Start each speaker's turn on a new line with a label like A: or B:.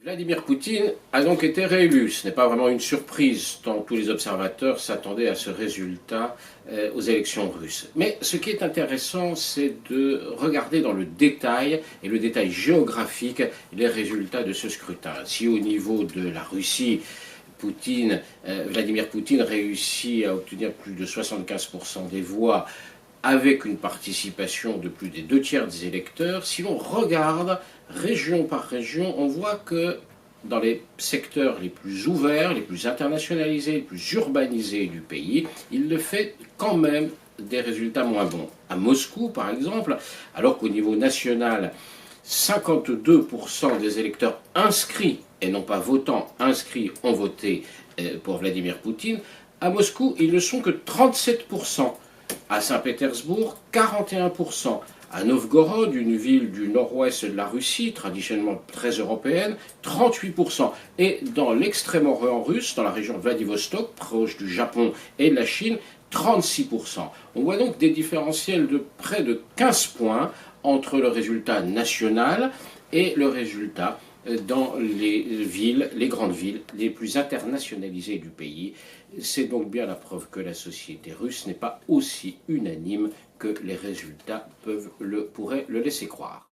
A: Vladimir Poutine a donc été réélu. Ce n'est pas vraiment une surprise, tant tous les observateurs s'attendaient à ce résultat aux élections russes. Mais ce qui est intéressant, c'est de regarder dans le détail, et le détail géographique, les résultats de ce scrutin. Si au niveau de la Russie, Vladimir Poutine réussit à obtenir plus de 75% des voix, avec une participation de plus des 2 tiers des électeurs, si l'on regarde région par région, on voit que dans les secteurs les plus ouverts, les plus internationalisés, les plus urbanisés du pays, il le fait quand même des résultats moins bons. À Moscou, par exemple, alors qu'au niveau national, 52% des électeurs inscrits, et non pas votants, inscrits, ont voté pour Vladimir Poutine, à Moscou, ils ne sont que 37%. À Saint-Pétersbourg, 41%. À Novgorod, une ville du nord-ouest de la Russie, traditionnellement très européenne, 38%. Et dans l'extrême-orient russe, dans la région de Vladivostok, proche du Japon et de la Chine, 36%. On voit donc des différentiels de près de 15 points entre le résultat national et le résultat dans les grandes villes les plus internationalisées du pays. C'est donc bien la preuve que la société russe n'est pas aussi unanime que les résultats pourraient le laisser croire.